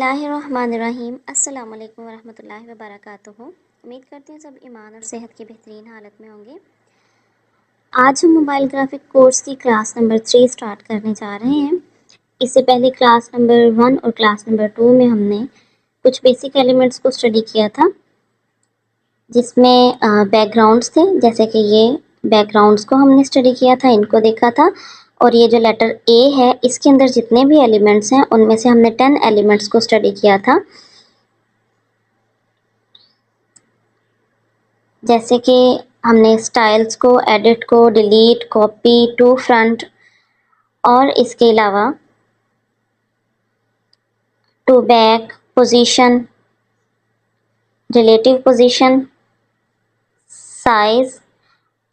बिस्मिल्लाहिर्रहमानिर्रहीम। अस्सलाम वालेकुम वरहमतुल्लाहि वबरकातुहू। उम्मीद करती हूँ सब ईमान और सेहत की बेहतरीन हालत में होंगे। आज हम मोबाइल ग्राफिक कोर्स की क्लास नंबर 3 स्टार्ट करने जा रहे हैं। इससे पहले क्लास नंबर 1 और क्लास नंबर 2 में हमने कुछ बेसिक एलिमेंट्स को स्टडी किया था, जिसमें बैकग्राउंड्स थे। जैसे कि ये बैकग्राउंड्स को हमने स्टडी किया था, इनको देखा था। और ये जो लेटर ए है, इसके अंदर जितने भी एलिमेंट्स हैं उनमें से हमने 10 एलिमेंट्स को स्टडी किया था। जैसे कि हमने स्टाइल्स को, एडिट को, डिलीट, कॉपी, टू फ्रंट और इसके अलावा to back, position, relative position, size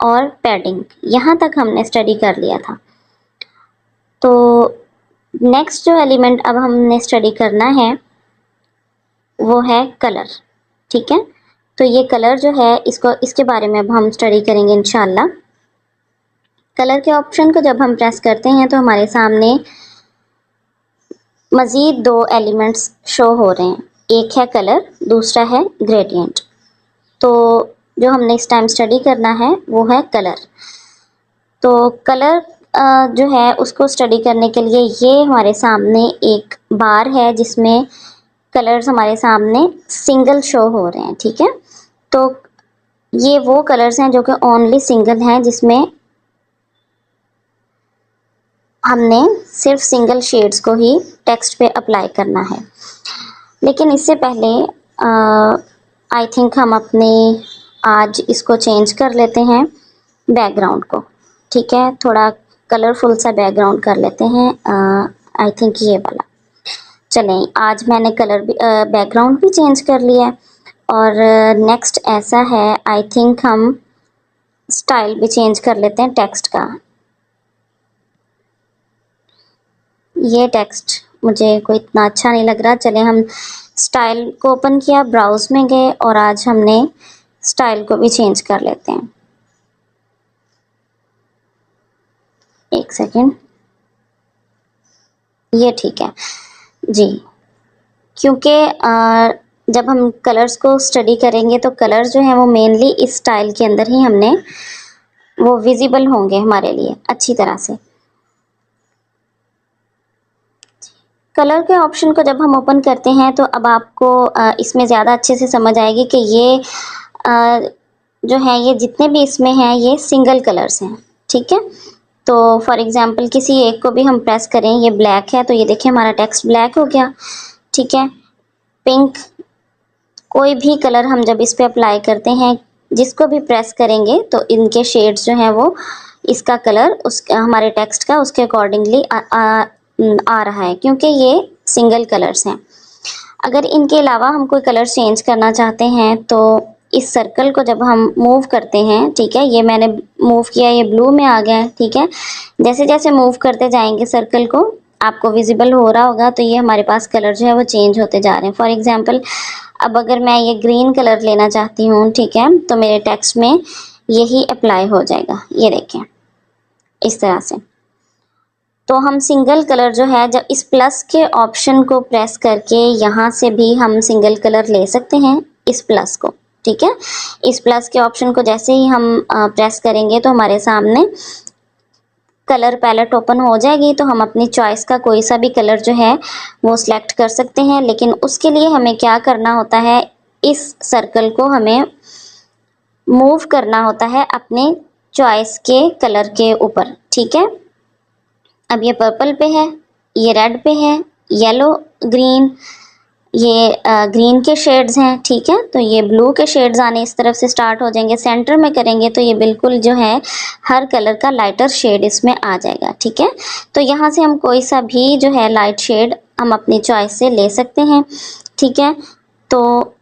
और पैडिंग, यहाँ तक हमने स्टडी कर लिया था। तो नेक्स्ट जो एलिमेंट अब हमने स्टडी करना है वो है कलर। ठीक है, तो ये कलर जो है इसके बारे में अब हम स्टडी करेंगे इंशाल्लाह। कलर के ऑप्शन को जब हम प्रेस करते हैं तो हमारे सामने मज़ीद 2 एलिमेंट्स शो हो रहे हैं। एक है कलर, दूसरा है ग्रेडियंट। तो जो हमने इस टाइम स्टडी करना है वो है कलर। तो कलर जो है उसको स्टडी करने के लिए ये हमारे सामने एक बार है जिसमें कलर्स हमारे सामने सिंगल शो हो रहे हैं। ठीक है, तो ये वो कलर्स हैं जो कि ओनली सिंगल हैं, जिसमें हमने सिर्फ सिंगल शेड्स को ही टेक्स्ट पे अप्लाई करना है। लेकिन इससे पहले आई थिंक हम अपने आज इसको चेंज कर लेते हैं बैकग्राउंड को। ठीक है, थोड़ा कलरफुल सा बैकग्राउंड कर लेते हैं। आई थिंक ये वाला। चलें, आज मैंने कलर भी बैकग्राउंड भी चेंज कर लिया है। और नेक्स्ट ऐसा है, आई थिंक हम स्टाइल भी चेंज कर लेते हैं टेक्स्ट का। ये टेक्स्ट मुझे कोई इतना अच्छा नहीं लग रहा। चलें, हम स्टाइल को ओपन किया, ब्राउज में गए और आज हमने स्टाइल को भी चेंज कर लेते हैं। एक सेकेंड, ये ठीक है जी। क्योंकि जब हम कलर्स को स्टडी करेंगे तो कलर्स जो हैं वो मेनली इस स्टाइल के अंदर ही हमने वो विजिबल होंगे हमारे लिए अच्छी तरह से। कलर के ऑप्शन को जब हम ओपन करते हैं तो अब आपको इसमें ज़्यादा अच्छे से समझ आएगी कि ये जो है ये जितने भी इसमें हैं ये सिंगल कलर्स हैं। ठीक है, तो फॉर एग्जांपल किसी एक को भी हम प्रेस करें, ये ब्लैक है तो ये देखिए हमारा टेक्स्ट ब्लैक हो गया। ठीक है, पिंक, कोई भी कलर हम जब इस पे अप्लाई करते हैं, जिसको भी प्रेस करेंगे तो इनके शेड्स जो हैं वो इसका कलर उस हमारे टेक्स्ट का उसके अकॉर्डिंगली आ रहा है, क्योंकि ये सिंगल कलर्स हैं। अगर इनके अलावा हम कोई कलर चेंज करना चाहते हैं तो इस सर्कल को जब हम मूव करते हैं, ठीक है, ये मैंने मूव किया, ये ब्लू में आ गया है। ठीक है, जैसे जैसे मूव करते जाएंगे सर्कल को, आपको विजिबल हो रहा होगा, तो ये हमारे पास कलर जो है वो चेंज होते जा रहे हैं। फॉर एग्जांपल अब अगर मैं ये ग्रीन कलर लेना चाहती हूँ, ठीक है, तो मेरे टेक्स्ट में यही अप्लाई हो जाएगा। ये देखें इस तरह से। तो हम सिंगल कलर जो है, जब इस प्लस के ऑप्शन को प्रेस करके यहाँ से भी हम सिंगल कलर ले सकते हैं, इस प्लस को। ठीक है, इस प्लस के ऑप्शन को जैसे ही हम प्रेस करेंगे तो हमारे सामने कलर पैलेट ओपन हो जाएगी। तो हम अपनी चॉइस का कोई सा भी कलर जो है वो सिलेक्ट कर सकते हैं। लेकिन उसके लिए हमें क्या करना होता है, इस सर्कल को हमें मूव करना होता है अपने चॉइस के कलर के ऊपर। ठीक है, अब ये पर्पल पे है, ये रेड पे है, येलो, ग्रीन, ये ग्रीन के शेड्स हैं। ठीक है, तो ये ब्लू के शेड्स आने इस तरफ से स्टार्ट हो जाएंगे। सेंटर में करेंगे तो ये बिल्कुल जो है हर कलर का लाइटर शेड इसमें आ जाएगा। ठीक है, तो यहाँ से हम कोई सा भी जो है लाइट शेड हम अपनी चॉइस से ले सकते हैं। ठीक है, तो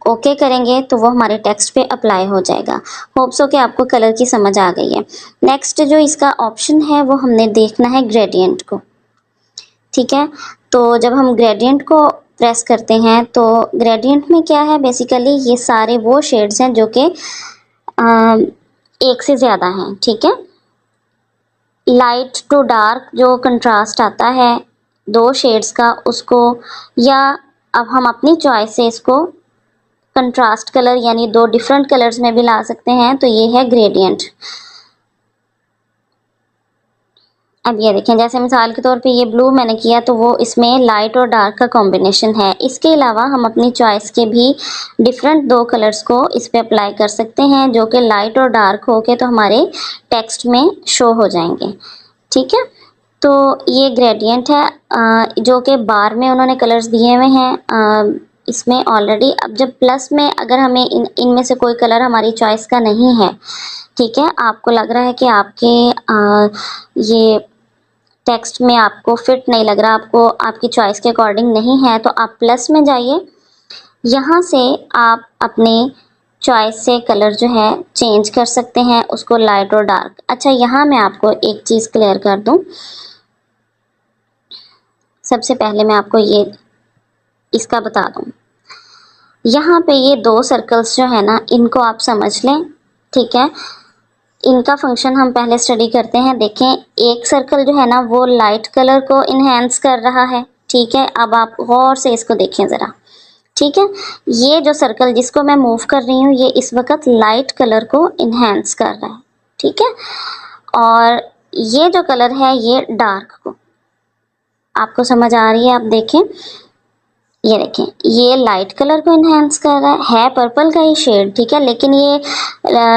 ओके करेंगे तो वो हमारे टेक्स्ट पे अप्लाई हो जाएगा। होप्स हो कि आपको कलर की समझ आ गई है। नेक्स्ट जो इसका ऑप्शन है वो हमने देखना है ग्रेडियंट को। ठीक है, तो जब हम ग्रेडियंट को प्रेस करते हैं तो ग्रेडियंट में क्या है, बेसिकली ये सारे वो शेड्स हैं जो कि एक से ज़्यादा हैं। ठीक है, लाइट टू डार्क जो कंट्रास्ट आता है 2 शेड्स का, उसको, या अब हम अपनी चॉइस से इसको कंट्रास्ट कलर यानी दो डिफरेंट कलर्स में भी ला सकते हैं, तो ये है ग्रेडियंट। अब ये देखें, जैसे मिसाल के तौर पे ये ब्लू मैंने किया तो वो इसमें लाइट और डार्क का कॉम्बिनेशन है। इसके अलावा हम अपनी चॉइस के भी डिफरेंट दो कलर्स को इस पे अप्लाई कर सकते हैं, जो कि लाइट और डार्क हो के तो हमारे टेक्स्ट में शो हो जाएंगे। ठीक है, तो ये ग्रेडियंट है जो कि बार में उन्होंने कलर्स दिए हुए हैं इसमें ऑलरेडी। अब जब प्लस में अगर हमें इनमें से कोई कलर हमारी चॉइस का नहीं है, ठीक है, आपको लग रहा है कि आपके ये टेक्स्ट में आपको फिट नहीं लग रहा, आपको आपकी चॉइस के अकॉर्डिंग नहीं है, तो आप प्लस में जाइए। यहाँ से आप अपने चॉइस से कलर जो है चेंज कर सकते हैं, उसको लाइट और डार्क। अच्छा, यहाँ मैं आपको एक चीज़ क्लियर कर दूँ। सबसे पहले मैं आपको ये इसका बता दूँ, यहाँ पे ये दो सर्कल्स जो है ना, इनको आप समझ लें। ठीक है, इनका फंक्शन हम पहले स्टडी करते हैं। देखें, एक सर्कल जो है ना वो लाइट कलर को इन्हेंस कर रहा है। ठीक है, अब आप गौर से इसको देखें ज़रा। ठीक है, ये जो सर्कल जिसको मैं मूव कर रही हूँ ये इस वक्त लाइट कलर को इन्हेंस कर रहा है। ठीक है, और ये जो कलर है ये डार्क को, आपको समझ आ रही है? आप देखें, ये देखें, ये लाइट कलर को इन्हेंस कर रहा है पर्पल का ही शेड। ठीक है, लेकिन ये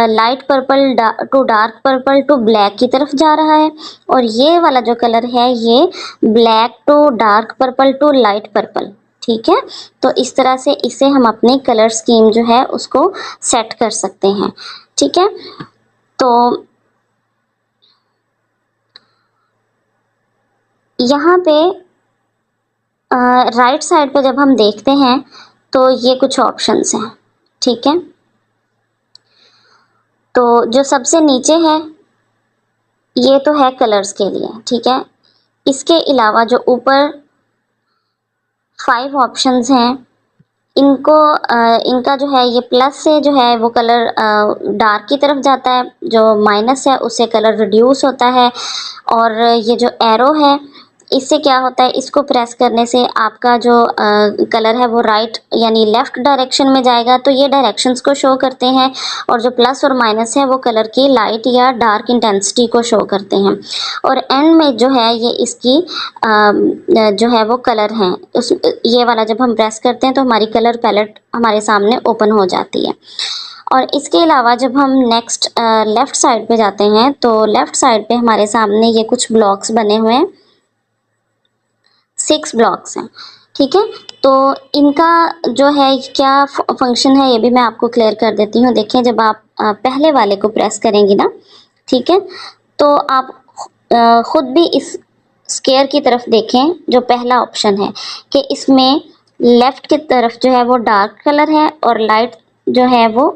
light purple to dark purple to black की तरफ जा रहा है, और ये वाला जो कलर है ये black to dark purple to light purple. ठीक है, तो इस तरह से इसे हम अपने कलर स्कीम जो है उसको सेट कर सकते हैं। ठीक है, तो यहाँ पे राइट साइड पे जब हम देखते हैं तो ये कुछ ऑप्शंस हैं। ठीक है, तो जो सबसे नीचे है ये तो है कलर्स के लिए। ठीक है, इसके अलावा जो ऊपर 5 ऑप्शंस हैं, इनका जो है ये प्लस से जो है वो कलर डार्क की तरफ जाता है, जो माइनस है उससे कलर रिड्यूस होता है, और ये जो एरो है इससे क्या होता है, इसको प्रेस करने से आपका जो कलर है वो राइट यानी लेफ़्ट डायरेक्शन में जाएगा। तो ये डायरेक्शंस को शो करते हैं, और जो प्लस और माइनस है वो कलर की लाइट या डार्क इंटेंसिटी को शो करते हैं। और एंड में जो है ये इसकी जो है वो कलर हैं, उस ये वाला जब हम प्रेस करते हैं तो हमारी कलर पैलेट हमारे सामने ओपन हो जाती है। और इसके अलावा जब हम नेक्स्ट लेफ़्ट साइड पे जाते हैं तो लेफ़्ट साइड पे हमारे सामने ये कुछ ब्लॉक्स बने हुए हैं, 6 ब्लॉक्स हैं। ठीक है, तो इनका जो है क्या फंक्शन है ये भी मैं आपको क्लियर कर देती हूँ। देखिए, जब आप पहले वाले को प्रेस करेंगी ना, ठीक है, तो आप खुद भी इस स्क्वायर की तरफ देखें, जो पहला ऑप्शन है कि इसमें लेफ़्ट की तरफ जो है वो डार्क कलर है और लाइट जो है वो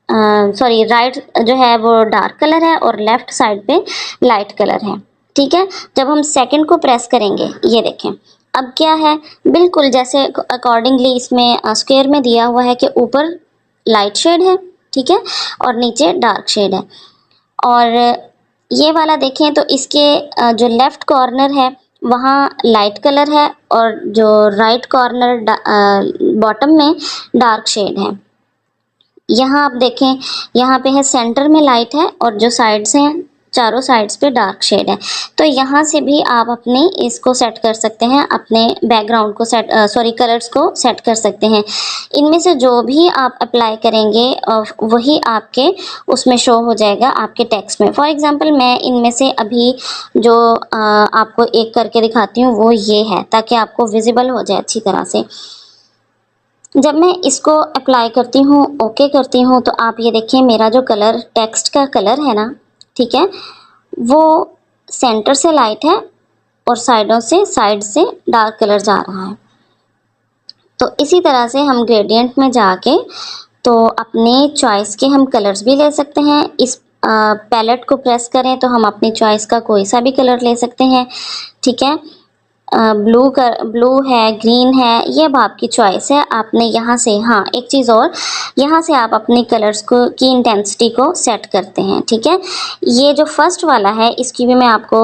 सॉरी राइट जो है वो डार्क कलर है और लेफ़्ट साइड पे लाइट कलर है। ठीक है, जब हम सेकंड को प्रेस करेंगे, ये देखें अब क्या है, बिल्कुल जैसे अकॉर्डिंगली इसमें स्क्वायर में दिया हुआ है कि ऊपर लाइट शेड है, ठीक है, और नीचे डार्क शेड है। और ये वाला देखें तो इसके जो लेफ़्ट कॉर्नर है वहाँ लाइट कलर है, और जो राइट कॉर्नर बॉटम में डार्क शेड है। यहाँ आप देखें, यहाँ पे है सेंटर में लाइट है और जो साइड्स हैं चारों साइड्स पे डार्क शेड है। तो यहाँ से भी आप अपने इसको सेट कर सकते हैं, अपने बैकग्राउंड को कलर्स को सेट कर सकते हैं। इनमें से जो भी आप अप्लाई करेंगे वही आपके उसमें शो हो जाएगा आपके टेक्स्ट में। फॉर एग्जांपल मैं इनमें से अभी जो आपको एक करके दिखाती हूँ वो ये है, ताकि आपको विजिबल हो जाए अच्छी तरह से। जब मैं इसको अप्लाई करती हूँ, ओके करती हूँ, तो आप ये देखिए मेरा जो कलर टेक्स्ट का कलर है ना, ठीक है, वो सेंटर से लाइट है और साइड से डार्क कलर जा रहा है। तो इसी तरह से हम ग्रेडियंट में जाके तो अपने चॉइस के हम कलर्स भी ले सकते हैं। इस पैलेट को प्रेस करें तो हम अपनी चॉइस का कोई सा भी कलर ले सकते हैं। ठीक है, ब्लू है, ग्रीन है, ये अब आपकी चॉइस है। आपने यहाँ से, हाँ एक चीज़ और, यहाँ से आप अपने कलर्स को की इंटेंसिटी को सेट करते हैं, ठीक है। ये जो फर्स्ट वाला है इसकी भी मैं आपको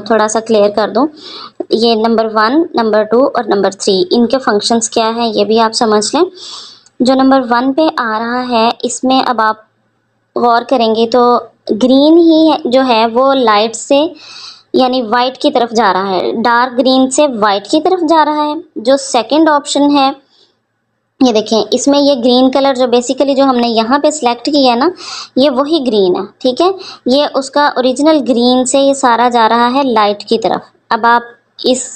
थोड़ा सा क्लियर कर दूँ। ये नंबर 1, नंबर 2 और नंबर 3 इनके फंक्शंस क्या है ये भी आप समझ लें। जो नंबर 1 पे आ रहा है इसमें अब आप गौर करेंगे तो ग्रीन ही जो है वो लाइट से यानी वाइट की तरफ जा रहा है, डार्क ग्रीन से वाइट की तरफ जा रहा है। जो सेकंड ऑप्शन है ये देखें, इसमें ये ग्रीन कलर जो बेसिकली जो हमने यहाँ पे सिलेक्ट किया है ना, ये वही ग्रीन है, ठीक है। ये उसका ओरिजिनल ग्रीन से ये सारा जा रहा है लाइट की तरफ। अब आप इस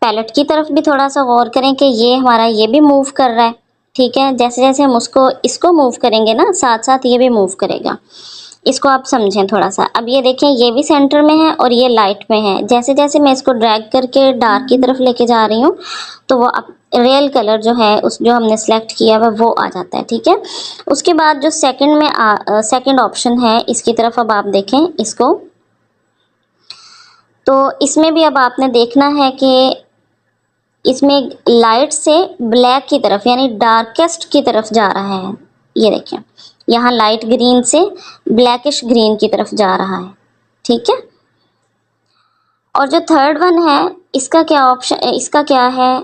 पैलेट की तरफ भी थोड़ा सा गौर करें कि ये हमारा ये भी मूव कर रहा है, ठीक है। जैसे जैसे हम इसको मूव करेंगे ना, साथ साथ ये भी मूव करेगा। इसको आप समझें थोड़ा सा। अब ये देखें, ये भी सेंटर में है और ये लाइट में है। जैसे जैसे मैं इसको ड्रैग करके डार्क की तरफ लेके जा रही हूँ तो वो अब रियल कलर जो है जो हमने सेलेक्ट किया हुआ वो आ जाता है, ठीक है। उसके बाद जो सेकंड ऑप्शन है इसकी तरफ अब आप देखें इसको, तो इसमें भी अब आपने देखना है कि इसमें लाइट से ब्लैक की तरफ यानी डार्केस्ट की तरफ जा रहा है। ये देखें, यहाँ लाइट ग्रीन से ब्लैकिश ग्रीन की तरफ जा रहा है, ठीक है। और जो थर्ड वन है इसका क्या है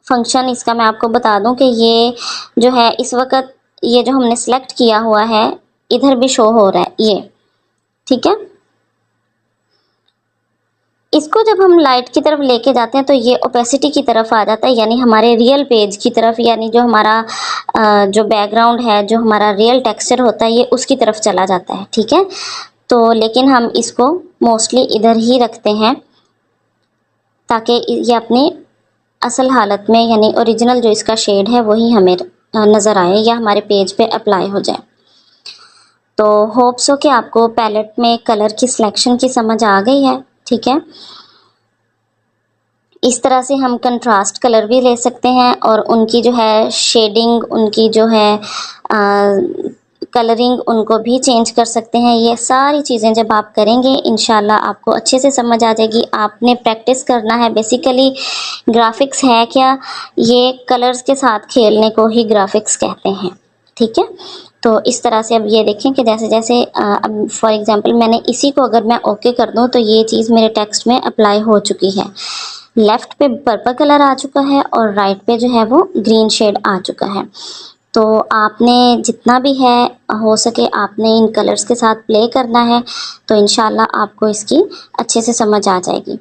फंक्शन, इसका मैं आपको बता दूं कि ये जो है इस वक्त ये जो हमने सेलेक्ट किया हुआ है इधर भी शो हो रहा है ये, ठीक है। इसको जब हम लाइट की तरफ लेके जाते हैं तो ये ओपेसिटी की तरफ आ जाता है, यानी हमारे रियल पेज की तरफ, यानी जो हमारा जो बैकग्राउंड है, जो हमारा रियल टेक्सचर होता है ये उसकी तरफ चला जाता है, ठीक है। तो लेकिन हम इसको मोस्टली इधर ही रखते हैं ताकि ये अपनी असल हालत में यानी ओरिजिनल जो इसका शेड है वही हमें नज़र आए या हमारे पेज पे अप्लाई हो जाए। तो होप्स हो कि आपको पैलेट में कलर की सिलेक्शन की समझ आ गई है, ठीक है। इस तरह से हम कंट्रास्ट कलर भी ले सकते हैं और उनकी जो है शेडिंग, उनकी जो है कलरिंग, उनको भी चेंज कर सकते हैं। ये सारी चीज़ें जब आप करेंगे इंशाल्लाह आपको अच्छे से समझ आ जाएगी। आपने प्रैक्टिस करना है। बेसिकली ग्राफिक्स है क्या, ये कलर्स के साथ खेलने को ही ग्राफिक्स कहते हैं, ठीक है। तो इस तरह से अब ये देखें कि जैसे जैसे अब फॉर एग्जांपल मैंने इसी को अगर मैं ओके कर दूं तो ये चीज़ मेरे टेक्स्ट में अप्लाई हो चुकी है। लेफ़्ट पे पर्पल कलर आ चुका है और राइट पे जो है वो ग्रीन शेड आ चुका है। तो आपने जितना भी है हो सके आपने इन कलर्स के साथ प्ले करना है, तो इंशाल्लाह आपको इसकी अच्छे से समझ आ जाएगी।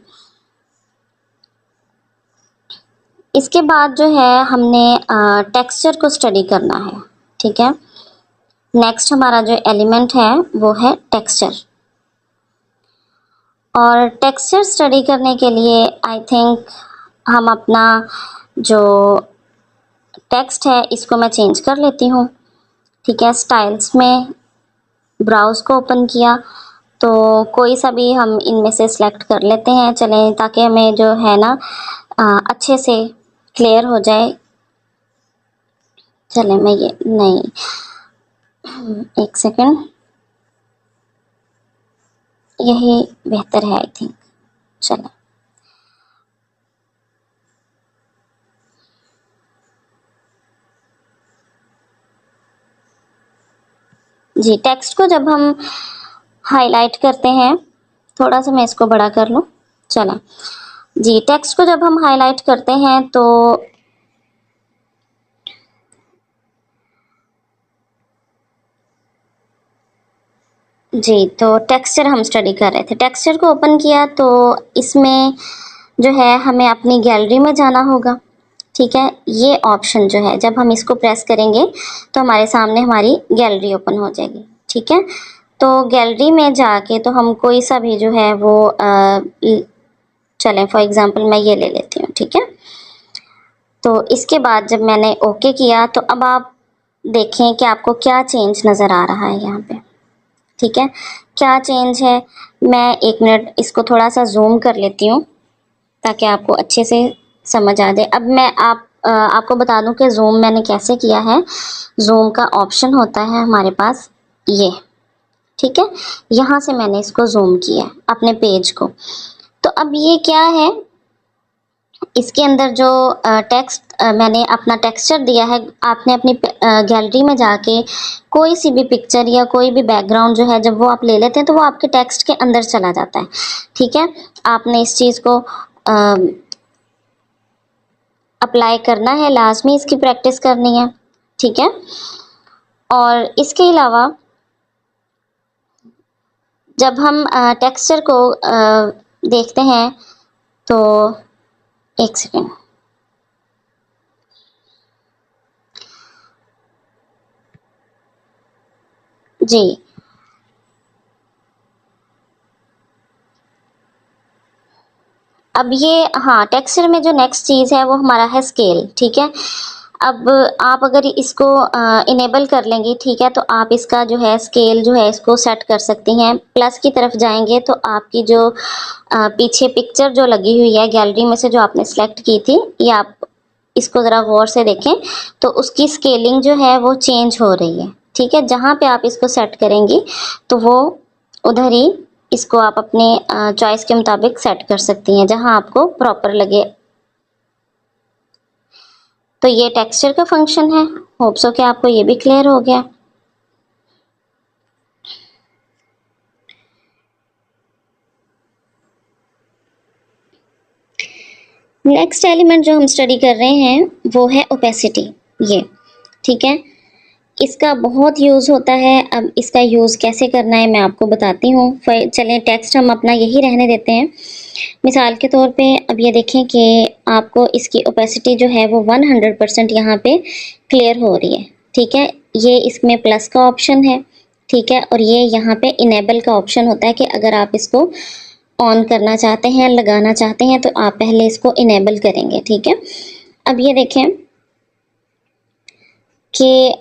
इसके बाद जो है हमने टेक्सचर को स्टडी करना है, ठीक है। नेक्स्ट हमारा जो एलिमेंट है वो है टेक्सचर। और टेक्सचर स्टडी करने के लिए आई थिंक हम अपना जो टेक्स्ट है इसको मैं चेंज कर लेती हूँ, ठीक है। स्टाइल्स में ब्राउज़ को ओपन किया तो कोई सा भी हम इनमें से सिलेक्ट कर लेते हैं, चलें, ताकि हमें जो है ना अच्छे से क्लियर हो जाए। चलें, मैं ये नहीं, एक सेकंड, यही बेहतर है आई थिंक। चलें, जी टेक्स्ट को जब हम हाईलाइट करते हैं, थोड़ा सा मैं इसको बड़ा कर लूँ, चलें जी। टेक्स्ट को जब हम हाईलाइट करते हैं तो जी, तो टेक्सचर हम स्टडी कर रहे थे। टेक्सचर को ओपन किया तो इसमें जो है हमें अपनी गैलरी में जाना होगा, ठीक है। ये ऑप्शन जो है जब हम इसको प्रेस करेंगे तो हमारे सामने हमारी गैलरी ओपन हो जाएगी, ठीक है। तो गैलरी में जाके तो हम कोई सा भी जो है वो चलें, फॉर एग्जांपल मैं ये ले लेती हूँ, ठीक है। तो इसके बाद जब मैंने ओके किया तो अब आप देखें कि आपको क्या चेंज नज़र आ रहा है यहाँ पे, ठीक है। क्या चेंज है, मैं एक मिनट इसको थोड़ा सा जूम कर लेती हूँ ताकि आपको अच्छे से समझ आ जाए। अब मैं आपको बता दूं कि जूम मैंने कैसे किया है। जूम का ऑप्शन होता है हमारे पास ये, ठीक है। यहाँ से मैंने इसको जूम किया अपने पेज को। तो अब ये क्या है, इसके अंदर जो टेक्स्ट मैंने अपना टेक्सचर दिया है, आपने अपनी गैलरी में जाके कोई सी भी पिक्चर या कोई भी बैकग्राउंड जो है जब वो आप ले लेते हैं तो वो आपके टेक्स्ट के अंदर चला जाता है। ठीक है, आपने इस चीज़ को अप्लाई करना है, लाजमी इसकी प्रैक्टिस करनी है। ठीक है, और इसके अलावा जब हम टेक्सचर को देखते हैं तो एक सेकेंड, जी अब ये, हाँ, टेक्सचर में जो नेक्स्ट चीज़ है वो हमारा है स्केल। ठीक है, अब आप अगर इसको इनेबल कर लेंगे, ठीक है, तो आप इसका जो है स्केल जो है इसको सेट कर सकती हैं। प्लस की तरफ जाएंगे तो आपकी जो पीछे पिक्चर जो लगी हुई है गैलरी में से जो आपने सेलेक्ट की थी, ये आप इसको ज़रा गौर से देखें तो उसकी स्केलिंग जो है वो चेंज हो रही है। ठीक है, जहाँ पे आप इसको सेट करेंगी तो वो उधर ही इसको आप अपने चॉइस के मुताबिक सेट कर सकती हैं जहाँ आपको प्रॉपर लगे। तो ये टेक्सचर का फंक्शन है। होप सो कि आपको ये भी क्लियर हो गया। नेक्स्ट एलिमेंट जो हम स्टडी कर रहे हैं वो है ओपेसिटी। ये ठीक है, इसका बहुत यूज़ होता है। अब इसका यूज़ कैसे करना है मैं आपको बताती हूँ। चलें, टेक्स्ट हम अपना यही रहने देते हैं। मिसाल के तौर पे अब ये देखें कि आपको इसकी ओपेसिटी जो है वो 100% यहाँ पे क्लियर हो रही है। ठीक है, ये इसमें प्लस का ऑप्शन है। ठीक है, और ये यहाँ पे इनेबल का ऑप्शन होता है कि अगर आप इसको ऑन करना चाहते हैं, लगाना चाहते हैं, तो आप पहले इसको इनेबल करेंगे। ठीक है, अब ये देखें कि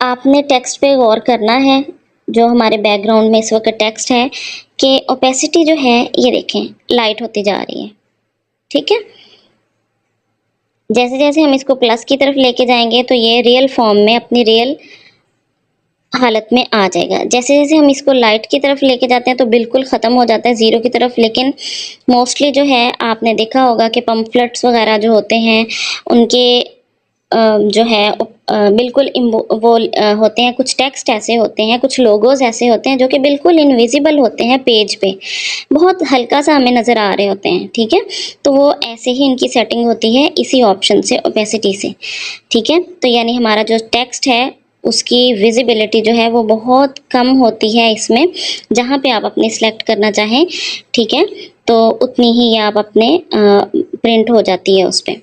आपने टेक्स्ट पे गौर करना है। जो हमारे बैकग्राउंड में इस वक्त टेक्स्ट है कि ओपेसिटी जो है ये देखें लाइट होती जा रही है। ठीक है, जैसे जैसे हम इसको प्लस की तरफ लेके जाएंगे तो ये रियल फॉर्म में अपनी रियल हालत में आ जाएगा। जैसे जैसे हम इसको लाइट की तरफ लेके जाते हैं तो बिल्कुल ख़त्म हो जाता है ज़ीरो की तरफ। लेकिन मोस्टली जो है आपने देखा होगा कि पम्फलेट्स वगैरह जो होते हैं उनके जो है बिल्कुल वो होते हैं, कुछ टेक्स्ट ऐसे होते हैं, कुछ लोगोज ऐसे होते हैं जो कि बिल्कुल इनविजिबल होते हैं पेज पे, बहुत हल्का सा हमें नज़र आ रहे होते हैं। ठीक है, तो वो ऐसे ही इनकी सेटिंग होती है इसी ऑप्शन से, ओपेसिटी से। ठीक है, तो यानी हमारा जो टेक्स्ट है उसकी विजिबिलिटी जो है वो बहुत कम होती है इसमें, जहाँ पे आप अपने सिलेक्ट करना चाहें। ठीक है, तो उतनी ही आप अपने प्रिंट हो जाती है उस पर,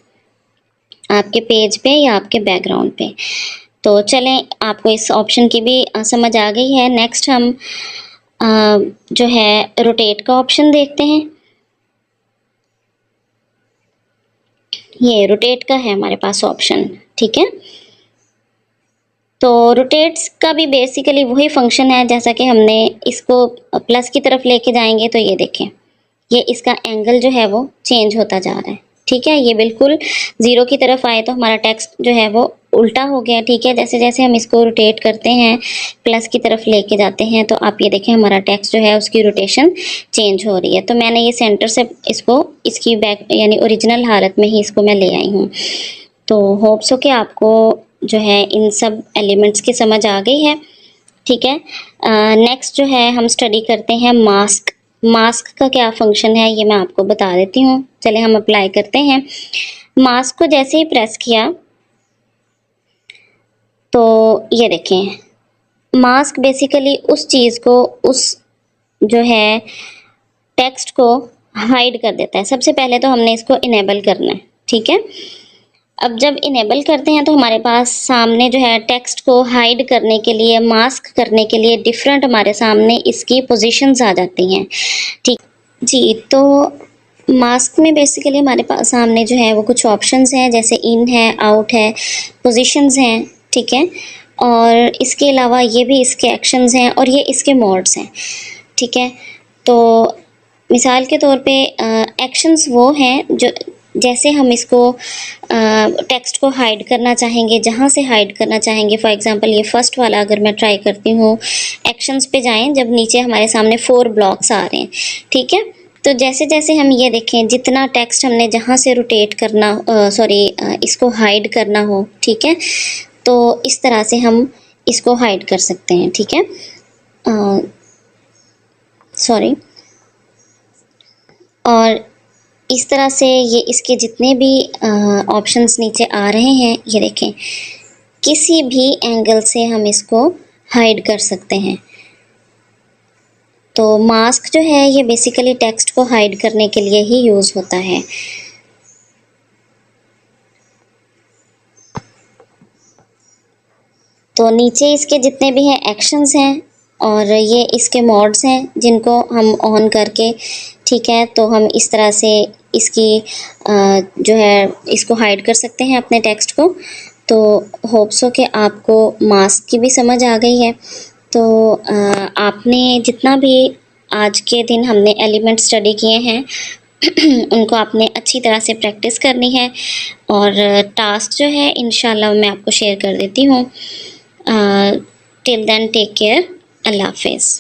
आपके पेज पे या आपके बैकग्राउंड पे। तो चलें, आपको इस ऑप्शन की भी समझ आ गई है। नेक्स्ट हम जो है रोटेट का ऑप्शन देखते हैं। ये रोटेट का है हमारे पास ऑप्शन। ठीक है, तो रोटेट्स का भी बेसिकली वही फंक्शन है जैसा कि हमने इसको प्लस की तरफ लेके जाएंगे तो ये देखें, ये इसका एंगल जो है वो चेंज होता जा रहा है। ठीक है, ये बिल्कुल ज़ीरो की तरफ आए तो हमारा टेक्स्ट जो है वो उल्टा हो गया। ठीक है, जैसे जैसे हम इसको रोटेट करते हैं, प्लस की तरफ लेके जाते हैं, तो आप ये देखें हमारा टेक्स्ट जो है उसकी रोटेशन चेंज हो रही है। तो मैंने ये सेंटर से इसको इसकी बैक यानी ओरिजिनल हालत में ही इसको मैं ले आई हूँ। तो होप्स हो कि आपको जो है इन सब एलिमेंट्स की समझ आ गई है। ठीक है, नेक्स्ट जो है हम स्टडी करते हैं मास्क। मास्क का क्या फंक्शन है ये मैं आपको बता देती हूँ। चले हम अप्लाई करते हैं। मास्क को जैसे ही प्रेस किया तो ये देखें, मास्क बेसिकली उस चीज़ को, उस जो है टेक्स्ट को हाइड कर देता है। सबसे पहले तो हमने इसको इनेबल करना है। ठीक है, अब जब इनेबल करते हैं तो हमारे पास सामने जो है टेक्स्ट को हाइड करने के लिए, मास्क करने के लिए डिफरेंट हमारे सामने इसकी पोजीशंस आ जाती हैं। ठीक जी, तो मास्क में बेसिकली हमारे पास सामने जो है वो कुछ ऑप्शंस हैं, जैसे इन है, आउट है, पोजीशंस हैं। ठीक है, और इसके अलावा ये भी इसके एक्शंस हैं और ये इसके मोड्स हैं। ठीक है, तो मिसाल के तौर पे एक्शंस वो हैं जो, जैसे हम इसको टेक्स्ट को हाइड करना चाहेंगे, जहाँ से हाइड करना चाहेंगे। फॉर एग्जांपल ये फर्स्ट वाला अगर मैं ट्राई करती हूँ, एक्शंस पे जाएं, जब नीचे हमारे सामने 4 ब्लॉक्स आ रहे हैं। ठीक है, तो जैसे जैसे हम ये देखें, जितना टेक्स्ट हमने जहाँ से रोटेट करना इसको हाइड करना हो, ठीक है, तो इस तरह से हम इसको हाइड कर सकते हैं, ठीक है। सॉरी, और इस तरह से ये इसके जितने भी ऑप्शंस नीचे आ रहे हैं, ये देखें, किसी भी एंगल से हम इसको हाइड कर सकते हैं। तो मास्क जो है ये बेसिकली टेक्स्ट को हाइड करने के लिए ही यूज़ होता है। तो नीचे इसके जितने भी हैं एक्शंस हैं और ये इसके मोड्स हैं जिनको हम ऑन करके, ठीक है, तो हम इस तरह से इसकी जो है इसको हाइड कर सकते हैं अपने टेक्स्ट को। तो होप्स हो कि आपको मास्क की भी समझ आ गई है। तो आपने जितना भी आज के दिन हमने एलिमेंट स्टडी किए हैं उनको आपने अच्छी तरह से प्रैक्टिस करनी है और टास्क जो है इंशाल्लाह मैं आपको शेयर कर देती हूँ। टिल देन टेक केयर, अल्लाह हाफिज़।